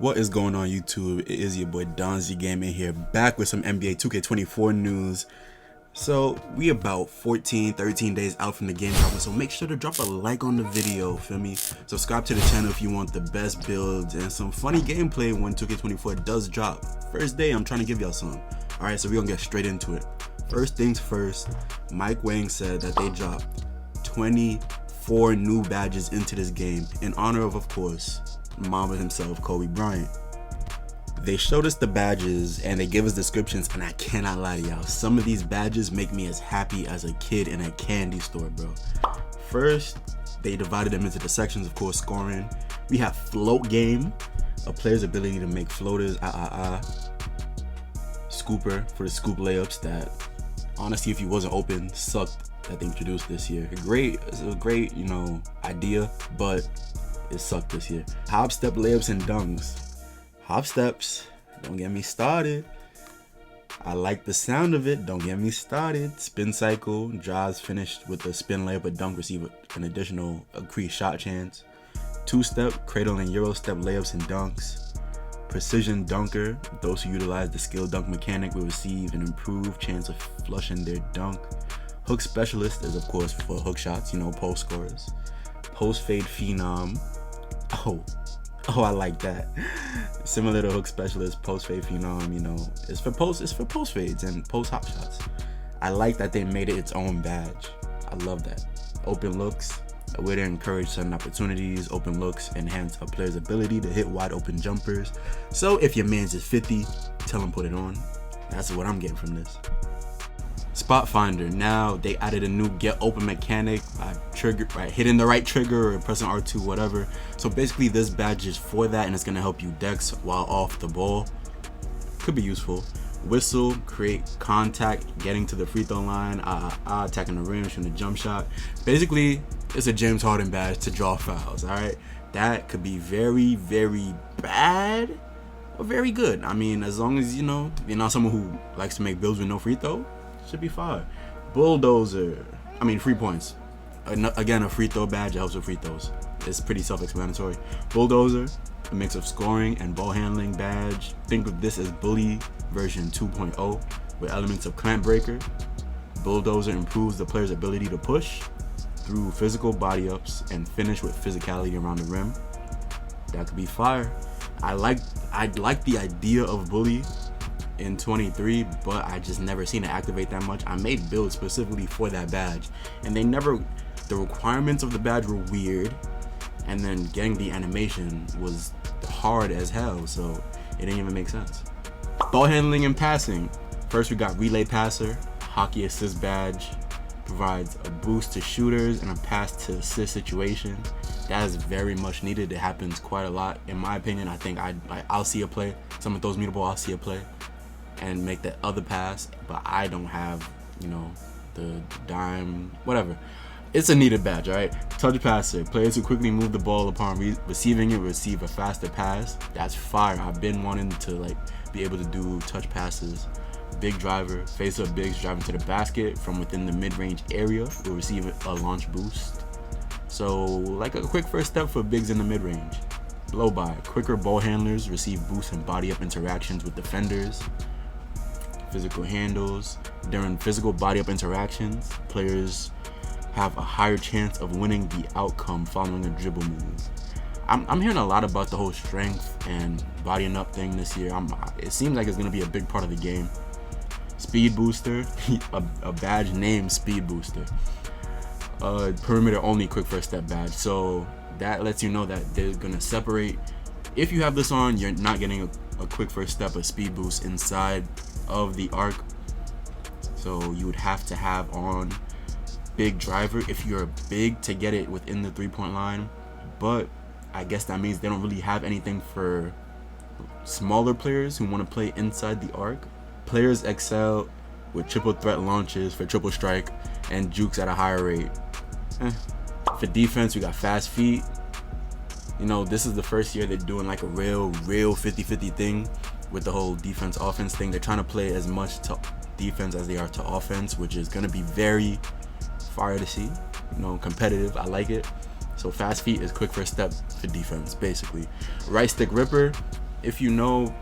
What is going on YouTube? It is your boy Donzy Gaming here, back with some NBA 2K24 news. So we about 13 days out from the game dropping, so make sure to drop a like on the video, feel me? Subscribe to the channel if you want the best builds and some funny gameplay when 2K24 does drop. First day, I'm trying to give y'all some. Alright, so we're gonna get straight into it. First things first, WANG said that they dropped 24 new badges into this game in honor of course, Mamba himself, Kobe Bryant. They showed us the badges and they give us descriptions, and I cannot lie to y'all, some of these badges make me as happy as a kid in a candy store, bro. First, they divided them into the sections, of course, scoring. We have float game, a player's ability to make floaters, scooper for the scoop layups that, honestly, if you wasn't open, sucked that they introduced this year. It's a great, idea, but it sucked this year. Hop step layups and dunks. Hop steps, don't get me started. I like the sound of it, don't get me started. Spin cycle, drives finished with a spin layup, a dunk receive an additional increased shot chance. Two-step, cradle and euro step layups and dunks. Precision dunker, those who utilize the skill dunk mechanic will receive an improved chance of flushing their dunk. Hook specialist is of course for hook shots, post scorers. Post fade phenom. Oh, I like that. Similar to hook specialist, post fade phenom, it's for post fades and post hop shots. I like that they made it its own badge. I love that. Open looks, a way to encourage certain opportunities. Open looks enhance a player's ability to hit wide open jumpers. So if your man's is 50, tell him put it on. That's what I'm getting from this. Spot finder, now they added a new get open mechanic by hitting the right trigger or pressing R2, whatever. So basically this badge is for that, and it's gonna help you dex while off the ball. Could be useful. Whistle, create contact, getting to the free throw line, attacking the rim, shooting a jump shot. Basically, it's a James Harden badge to draw fouls. All right, that could be very, very bad or very good. I mean, as long as you're not someone who likes to make builds with no free throw, should be fine. Bulldozer, free points. Again, a free throw badge helps with free throws. It's pretty self-explanatory. Bulldozer, a mix of scoring and ball handling badge. Think of this as Bully version 2.0 with elements of clamp breaker. Bulldozer improves the player's ability to push through physical body ups and finish with physicality around the rim. That could be fire. I like the idea of Bully in 23, but I just never seen it activate that much. I made builds specifically for that badge, and the requirements of the badge were weird, and then getting the animation was hard as hell, so it didn't even make sense. Ball handling and passing. First we got relay passer, hockey assist badge, provides a boost to shooters and a pass to assist situation. That is very much needed. It happens quite a lot in my opinion. I think I'll see a play, someone throws me the ball, I'll see a play and make that other pass, but I don't have the dime, whatever. It's a needed badge. All right, touch passer, players who quickly move the ball upon receiving it receive a faster pass. That's fire. I've been wanting to be able to do touch passes. Big driver, face up bigs driving to the basket from within the mid-range area will receive a launch boost. So like a quick first step for bigs in the mid-range. Blow by, quicker ball handlers receive boosts and body up interactions with defenders. Physical handles. During physical body up interactions, players have a higher chance of winning the outcome following a dribble move. I'm hearing a lot about the whole strength and bodying up thing this year. It seems like it's going to be a big part of the game. Speed booster, a badge named Speed Booster. Perimeter only quick first step badge. So that lets you know that they're going to separate. If you have this on, you're not getting a quick first step, a speed boost inside of the arc. So you would have to have on big driver if you're big to get it within the 3-point line, but I guess that means they don't really have anything for smaller players who want to play inside the arc. Players excel with triple threat launches for triple strike and jukes at a higher rate. For defense, we got fast feet. This is the first year they're doing like a real 50-50 thing with the whole defense offense thing. They're trying to play as much to defense as they are to offense, which is going to be very fire to see. Competitive. I like it. So fast feet is quick first step for defense, basically. Right stick ripper, if you know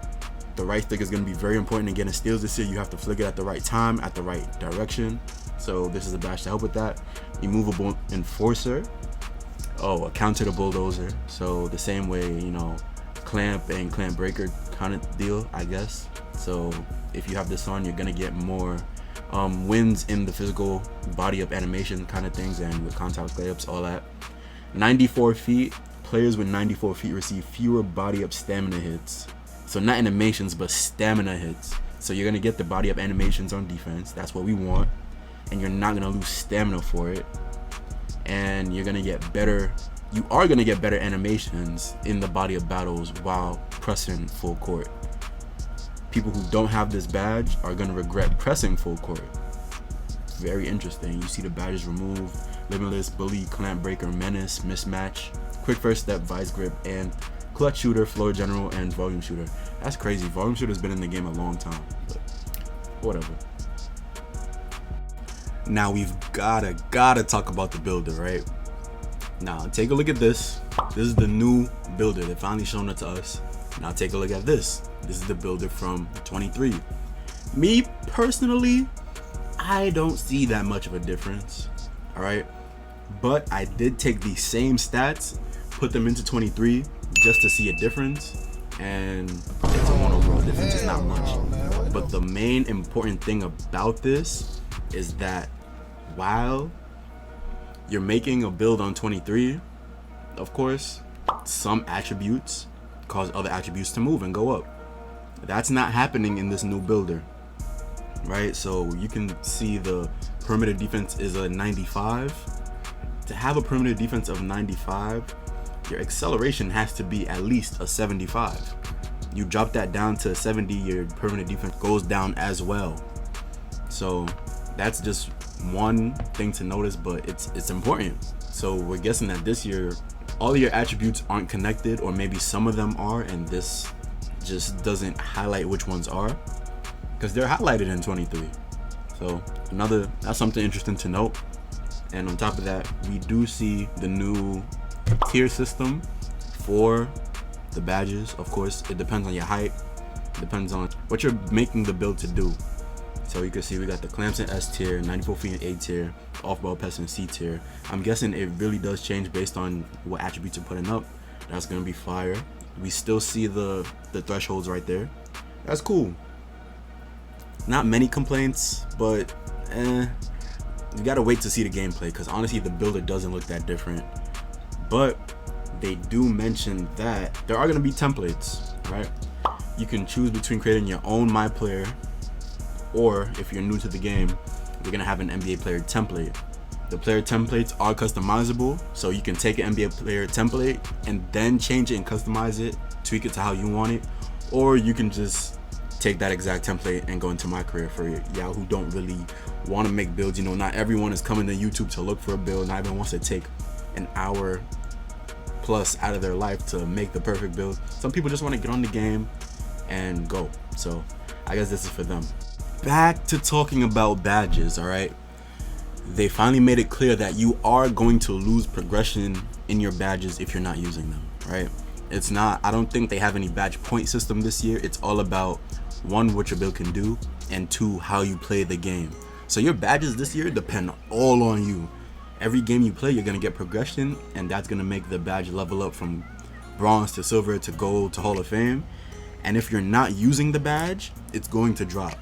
the right stick is going to be very important in getting steals this year, you have to flick it at the right time, at the right direction. So this is a badge to help with that. Immovable enforcer. Oh, a counter to bulldozer. So the same way, you know, clamp and clamp breaker kind of deal, I guess. So if you have this on, you're gonna get more wins in the physical body up animation kind of things, and with contact layups, all that. 94 feet. Players with 94 feet receive fewer body up stamina hits. So not animations, but stamina hits. So you're gonna get the body up animations on defense. That's what we want. And you're not gonna lose stamina for it. And you're gonna get better. You are gonna get better animations in the body of battles while pressing full court. People who don't have this badge are gonna regret pressing full court. Very interesting. You see the badges removed: limitless, bully, clamp breaker, menace, mismatch, quick first step, vice grip, and clutch shooter, floor general, and volume shooter. That's crazy. Volume shooter's been in the game a long time, but whatever. Now we've gotta talk about the builder, right? Now take a look at this. This is the new builder. They finally shown it to us. Now take a look at this. This is the builder from 23. Me personally, I don't see that much of a difference. All right, but I did take these same stats, put them into 23 just to see a difference, and it's a 1 overall difference. It's not much. But the main important thing about this is that while you're making a build on 23, of course, some attributes cause other attributes to move and go up. That's not happening in this new builder, right? So you can see the perimeter defense is a 95. To have a perimeter defense of 95, your acceleration has to be at least a 75. You drop that down to 70, your perimeter defense goes down as well. So that's just one thing to notice, but it's important. So we're guessing that this year all of your attributes aren't connected, or maybe some of them are, and this just doesn't highlight which ones are, because they're highlighted in 23. So that's something interesting to note. And on top of that, we do see the new tier system for the badges. Of course, it depends on your height, depends on what you're making the build to do. So you can see we got the clamps in S tier, 94 feet in A tier, off-ball pass in C tier. I'm guessing it really does change based on what attributes you're putting up. That's gonna be fire. We still see the thresholds right there. That's cool. Not many complaints, but you gotta wait to see the gameplay, because honestly the builder doesn't look that different. But they do mention that there are gonna be templates, right? You can choose between creating your own MyPlayer, or if you're new to the game, you're gonna have an NBA player template. The player templates are customizable, so you can take an NBA player template and then change it and customize it, tweak it to how you want it, or you can just take that exact template and go into MyCareer for y'all who don't really want to make builds. You know, not everyone is coming to YouTube to look for a build. Not everyone wants to take an hour plus out of their life to make the perfect build. Some people just want to get on the game and go. So I guess this is for them. Back to talking about badges, all right? They finally made it clear that you are going to lose progression in your badges if you're not using them, right? It's not, I don't think they have any badge point system this year. It's all about, one, what your build can do, and two, how you play the game. So your badges this year depend all on you. Every game you play, you're gonna get progression, and that's gonna make the badge level up from bronze to silver to gold to Hall of Fame. And if you're not using the badge, it's going to drop.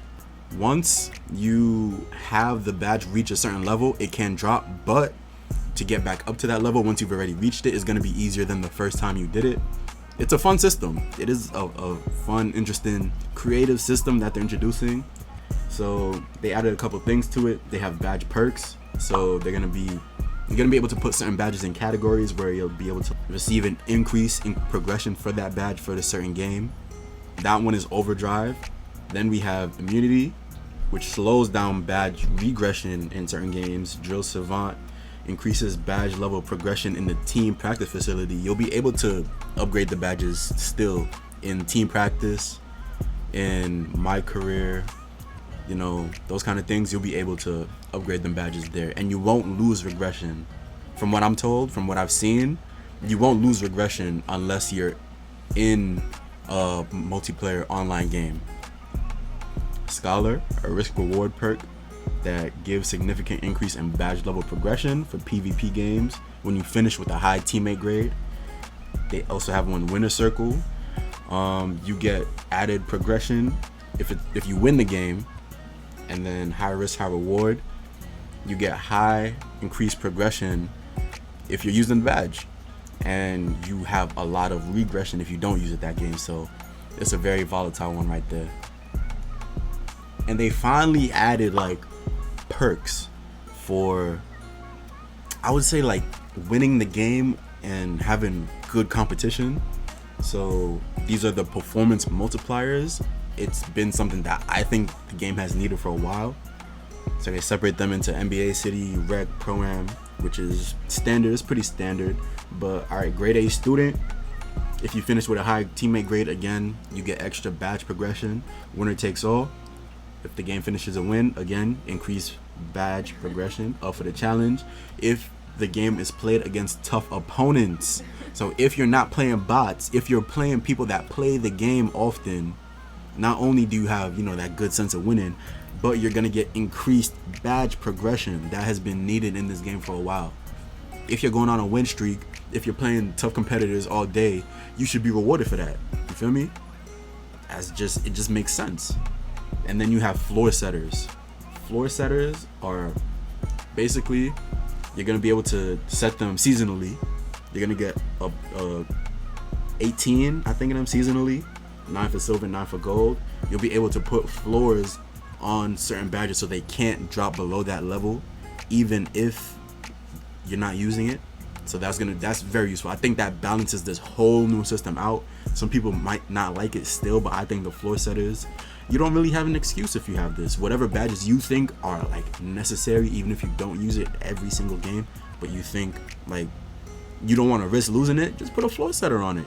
Once you have the badge reach a certain level, it can drop, but to get back up to that level once you've already reached it is going to be easier than the first time you did it. It's a fun system. It is a fun, interesting, creative system that they're introducing. So they added a couple things to it. They have badge perks, so you're gonna be able to put certain badges in categories where you'll be able to receive an increase in progression for that badge for a certain game. That one is overdrive. Then we have immunity, which slows down badge regression in certain games. Drill savant increases badge level progression in the team practice facility. You'll be able to upgrade the badges still in team practice, in mycareer, you know, those kind of things. You'll be able to upgrade them badges there, and you won't lose regression. From what I'm told, from what I've seen, you won't lose regression unless you're in multiplayer online game. Scholar, a risk reward perk that gives significant increase in badge level progression for PvP games when you finish with a high teammate grade. They also have one winner circle. You get added progression if you win the game, and then high risk, high reward. You get high increased progression if you're using the badge, and you have a lot of regression if you don't use it that game. So it's a very volatile one right there. And they finally added like perks for, I would say, like winning the game and having good competition. So these are the performance multipliers. It's been something that I think the game has needed for a while. So they separate them into NBA, City, Rec, Pro-Am, which is standard. It's pretty standard. But all right, grade A student, if you finish with a high teammate grade, again, you get extra badge progression. Winner takes all. If the game finishes a win, again, increase badge progression up for the challenge. If the game is played against tough opponents, so if you're not playing bots, if you're playing people that play the game often, not only do you have, you know, that good sense of winning, but you're gonna get increased badge progression that has been needed in this game for a while. If you're going on a win streak, if you're playing tough competitors all day, you should be rewarded for that. You feel me? It just makes sense. And then you have floor setters. Floor setters are basically, you're gonna be able to set them seasonally. You're gonna get 18, I think, of them seasonally. 9 for silver, 9 for gold. You'll be able to put floors on certain badges so they can't drop below that level, even if you're not using it. So that's very useful. I think that balances this whole new system out. Some people might not like it still, but I think the floor setters, you don't really have an excuse if you have this. Whatever badges you think are like necessary, even if you don't use it every single game, but you think like you don't want to risk losing it, just put a floor setter on it.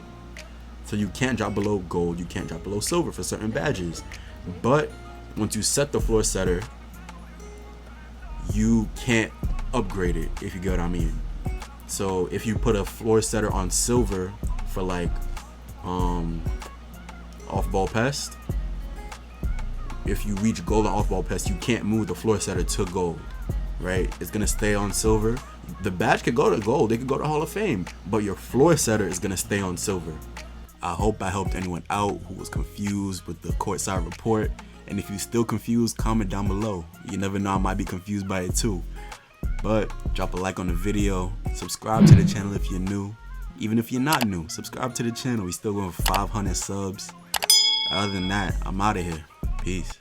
So you can't drop below gold, you can't drop below silver for certain badges. But once you set the floor setter, you can't upgrade it, if you get what I mean. So if you put a floor setter on silver for like off-ball pest, if you reach gold on off-ball pest, you can't move the floor setter to gold, right? It's gonna stay on silver. The badge could go to gold, it could go to Hall of Fame, but your floor setter is gonna stay on silver. I hope I helped anyone out who was confused with the courtside report. And if you're still confused, comment down below. You never know, I might be confused by it too. But drop a like on the video, subscribe to the channel if you're new. Even if you're not new, subscribe to the channel. We still going for 500 subs. Other than that, I'm out of here. Peace.